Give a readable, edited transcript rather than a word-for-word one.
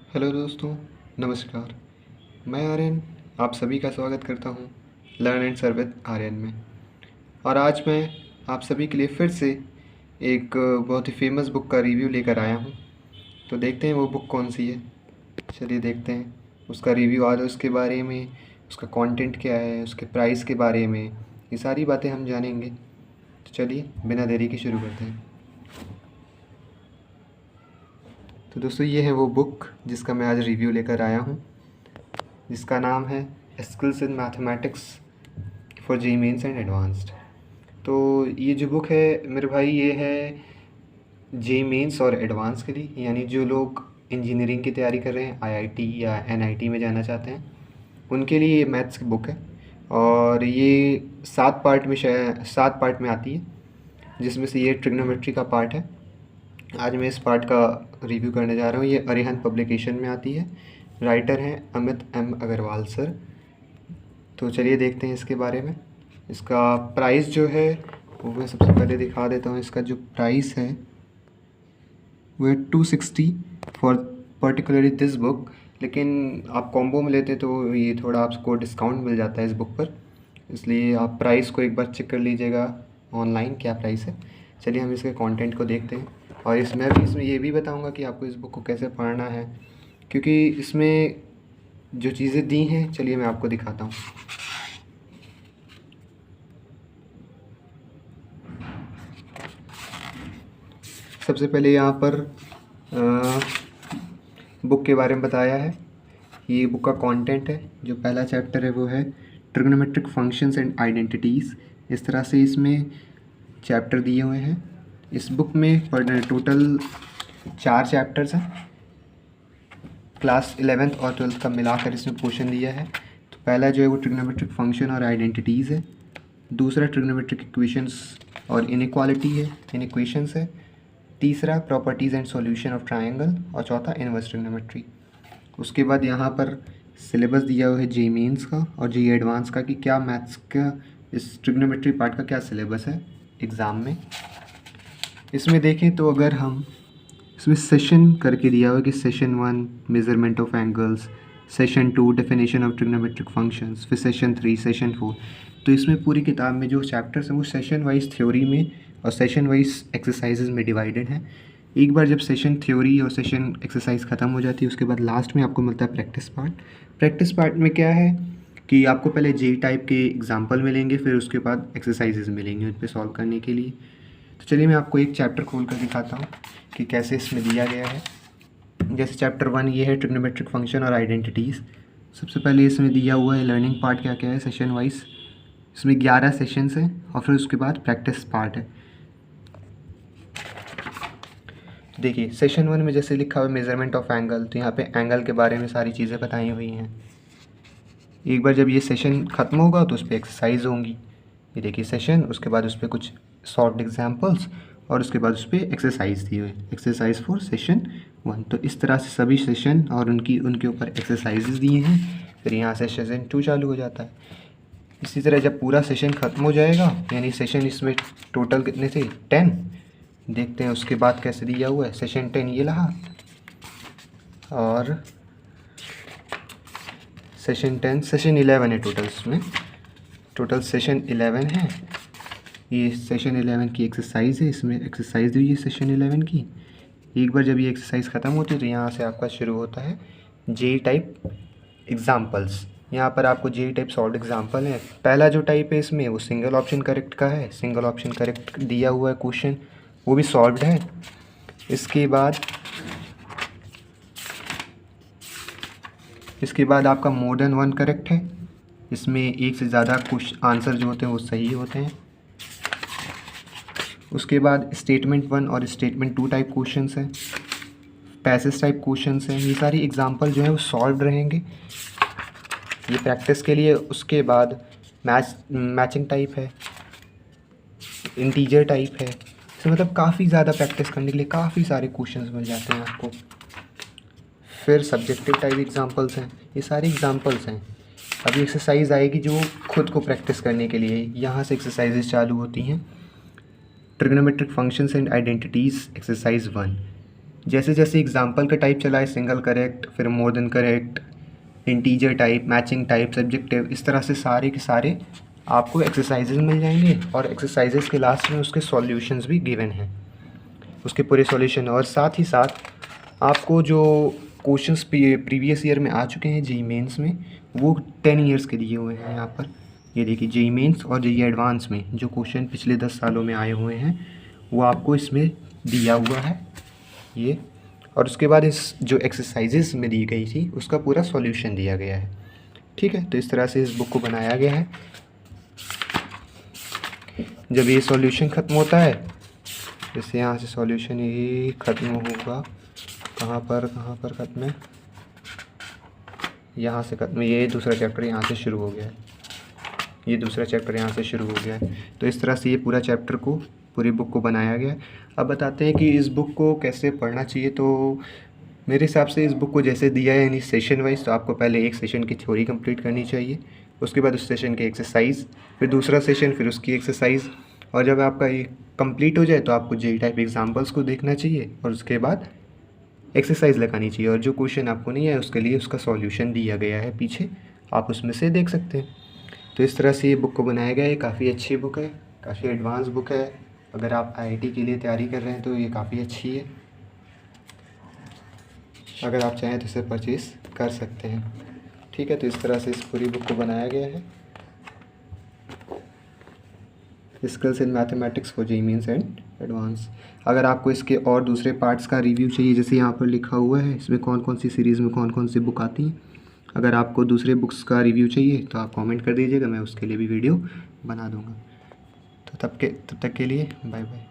Hello दोस्तों, नमस्कार। मैं आर्यन आप सभी का स्वागत करता हूँ learn and serve with Aryan में। और आज मैं आप सभी के लिए फिर से एक बहुत ही फेमस बुक का रिव्यू लेकर आया हूँ। तो देखते हैं वो बुक कौन सी है। चलिए देखते हैं उसका रिव्यू। आज उसके बारे में, उसका कंटेंट क्या है, उसके प्राइस के बारे में, ये सारी बातें हम जानेंगे। तो चलिए बिना देरी के शुरू करते हैं। तो दोस्तों ये है वो बुक जिसका मैं आज रिव्यू लेकर आया हूँ, जिसका नाम है skills in mathematics for JEE mains and advanced. तो ये जो बुक है मेरे भाई, ये है जे मेंस और एडवांस के लिए, यानी जो लोग इंजीनियरिंग की तैयारी कर रहे हैं, आईआईटी या एनआईटी में जाना चाहते हैं, उनके लिए ये मैथ्स की बुक है। और ये 7 पार्ट में आती है, जिसमें से ये ट्रिग्नोमेट्री का पार्ट है। आज मैं इस पार्ट का रिव्यू करने जा रहा हूँ। ये अरिहंत पब्लिकेशन में आती है। राइटर हैं अमित एम अग्रवाल सर। तो चलिए देखते हैं इसके बारे में। इसका प्राइस जो है वो मैं सबसे पहले दिखा देता हूँ। इसका जो प्राइस है वो है 260 फॉर पर्टिकुलरली दिस बुक। लेकिन आप कॉम्बो में लेते तो ये थोड़ा आपको डिस्काउंट मिल जाता है इस बुक पर, इसलिए आप प्राइस को एक बार चेक कर लीजिएगा ऑनलाइन क्या प्राइस है। चलिए हम इसके कंटेंट को देखते हैं। और इसमें ये भी बताऊंगा कि आपको इस बुक को कैसे पढ़ना है, क्योंकि इसमें जो चीज़ें दी हैं, चलिए मैं आपको दिखाता हूँ। सबसे पहले यहाँ पर बुक के बारे में बताया है। ये बुक का कंटेंट है। जो पहला चैप्टर है वो है ट्रिग्नोमेट्रिक फंक्शंस एंड आइडेंटिटीज़। इस तरह से इसमें चैप्टर दिए हुए हैं। इस बुक में टोटल 4 चैप्टर्स हैं। क्लास 11th और 12th का मिलाकर इसमें पोर्शन दिया है। तो पहला जो है वो ट्रिग्नोमेट्रिक फंक्शन और आइडेंटिटीज़ है। दूसरा ट्रिग्नोमेट्रिक इक्वेशंस और इनइक्वालिटी है, इनइक्वेशंस है। तीसरा properties and solution of triangle, और चौथा इनवर्स ट्रिग्नोमेट्री। उसके बाद यहाँ पर सिलेबस दिया हुआ है जे मेंस का और जे एडवांस का, कि क्या मैथ्स का इस ट्रिग्नोमेट्री पार्ट का क्या सिलेबस है एग्ज़ाम में। इसमें देखें तो अगर हम इसमें सेशन करके दिया हुआ है कि session 1 measurement of angles, session 2 definition of trigonometric functions, फिर सेशन 3, सेशन 4। तो इसमें पूरी किताब में जो चैप्टर्स हैं वो सेशन वाइज थ्योरी में और सेशन वाइज एक्सरसाइजेज में डिवाइडेड हैं। एक बार जब सेशन थ्योरी और सेशन एक्सरसाइज ख़त्म हो जाती है, उसके बाद लास्ट में आपको मिलता है प्रैक्टिस पार्ट। प्रैक्टिस पार्ट में क्या है कि आपको पहले जे टाइप के एग्जाम्पल मिलेंगे, फिर उसके बाद एक्सरसाइजेज मिलेंगे उन पर सॉल्व करने के लिए। तो चलिए मैं आपको एक चैप्टर खोल कर दिखाता हूँ कि कैसे इसमें दिया गया है। जैसे चैप्टर 1 ये है ट्रिग्नोमेट्रिक फंक्शन और आइडेंटिटीज़। सबसे पहले इसमें दिया हुआ है लर्निंग पार्ट क्या क्या है सेशन वाइज। इसमें 11 सेशंस हैं और फिर उसके बाद प्रैक्टिस पार्ट है। देखिए सेशन 1 में जैसे लिखा हुआ है मेजरमेंट ऑफ एंगल, तो यहाँ पे एंगल के बारे में सारी चीज़ें बताई हुई हैं। एक बार जब ये सेशन ख़त्म होगा तो उस पर एक्सरसाइज होंगी। ये देखिए सेशन, उसके बाद उस पर कुछ शॉर्ट एग्जाम्पल्स, और उसके बाद उस पर एक्सरसाइज दी हुई, एक्सरसाइज फॉर सेशन 1। तो इस तरह से सभी सेशन और उनके ऊपर एक्सरसाइजेज दिए हैं। फिर यहाँ से सेशन 2 चालू हो जाता है। इसी तरह जब पूरा सेशन ख़त्म हो जाएगा, यानी सेशन इसमें टोटल कितने थे 10, देखते हैं उसके बाद कैसे दिया हुआ है। सेशन 10 ये रहा, और सेशन 10, सेशन 11 है टोटल। इसमें टोटल सेशन 11 है। ये सेशन 11 की एक्सरसाइज है। इसमें एक्सरसाइज दी हुई है सेशन 11 की। एक बार जब ये एक्सरसाइज ख़त्म होती है तो यहाँ से आपका शुरू होता है जे टाइप एग्जाम्पल्स। यहाँ पर आपको जे टाइप सॉल्व एग्जाम्पल है। पहला जो टाइप है इसमें वो सिंगल ऑप्शन करेक्ट का है। सिंगल ऑप्शन करेक्ट दिया हुआ है क्वेश्चन, वो भी सॉल्व्ड है। इसके बाद आपका मोर देन 1 करेक्ट है। इसमें एक से ज़्यादा कुछ आंसर जो होते हैं वो सही होते हैं। उसके बाद स्टेटमेंट 1 और स्टेटमेंट 2 टाइप क्वेश्चंस हैं, पैसेज टाइप क्वेश्चंस हैं। ये सारी एग्जांपल जो है वो सॉल्व रहेंगे, ये प्रैक्टिस के लिए। उसके बाद मैचिंग टाइप है, इंटीजर टाइप है। तो मतलब काफ़ी ज़्यादा प्रैक्टिस करने के लिए काफ़ी सारे क्वेश्चंस मिल जाते हैं आपको। फिर सब्जेक्टिव टाइप एग्जांपल्स हैं। ये सारे एग्जांपल्स हैं। अभी एक्सरसाइज आएगी जो खुद को प्रैक्टिस करने के लिए, यहाँ से एक्सरसाइजेज चालू होती हैं। Trigonometric functions and identities exercise 1। जैसे जैसे एग्जाम्पल का टाइप चला है, सिंगल करेक्ट, फिर more than correct, integer type, matching type, subjective, इस तरह से सारे के सारे आपको एक्सरसाइजेज मिल जाएंगे। और एक्सरसाइजेज के लास्ट में उसके सॉल्यूशंस भी गिवन हैं, उसके पूरे सॉल्यूशन। और साथ ही साथ आपको जो क्वेश्चंस प्रीवियस ईयर में आ चुके हैं जेईई मेंस में, वो 10 ईयर्स के दिए हुए हैं यहाँ पर। ये देखिए जेईई मेंस और जेईई एडवांस में जो क्वेश्चन पिछले 10 सालों में आए हुए हैं वो आपको इसमें दिया हुआ है ये। और उसके बाद इस जो एक्सरसाइजेज में दी गई थी उसका पूरा सॉल्यूशन दिया गया है। ठीक है, तो इस तरह से इस बुक को बनाया गया है। जब ये सॉल्यूशन ख़त्म होता है, जैसे यहाँ से सॉल्यूशन ये ख़त्म होगा, कहाँ पर ख़त्म है, यहाँ से ख़त्म, ये दूसरा चैप्टर यहाँ से शुरू हो गया है, ये दूसरा चैप्टर यहाँ से शुरू हो गया है। तो इस तरह से ये पूरा चैप्टर को, पूरी बुक को बनाया गया है। अब बताते हैं कि इस बुक को कैसे पढ़ना चाहिए। तो मेरे हिसाब से इस बुक को जैसे दिया है यानी सेशन वाइज, तो आपको पहले एक सेशन की थ्योरी कंप्लीट करनी चाहिए, उसके बाद उस सेशन की एक्सरसाइज, फिर दूसरा सेशन, फिर उसकी एक्सरसाइज। और जब आपका ये कंप्लीट हो जाए तो आपको जेईई टाइप एग्जाम्पल्स को देखना चाहिए और उसके बाद एक्सरसाइज लगानी चाहिए। और जो क्वेश्चन आपको नहीं है उसके लिए उसका सॉल्यूशन दिया गया है पीछे, आप उसमें से देख सकते हैं। तो इस तरह से ये बुक को बनाया गया है। काफ़ी अच्छी बुक है, काफ़ी एडवांस बुक है। अगर आप आईआईटी के लिए तैयारी कर रहे हैं तो ये काफ़ी अच्छी है। अगर आप चाहें तो इसे परचेज़ कर सकते हैं। ठीक है, तो इस तरह से इस पूरी बुक को बनाया गया है, skills in mathematics for JEE mains and advance. अगर आपको इसके और दूसरे पार्ट्स का रिव्यू चाहिए, जैसे यहाँ पर लिखा हुआ है इसमें कौन कौन सी सीरीज़ में कौन कौन सी बुक आती हैं, अगर आपको दूसरे बुक्स का रिव्यू चाहिए तो आप कमेंट कर दीजिएगा, मैं उसके लिए भी वीडियो बना दूँगा। तो तब तक के लिए बाय बाय।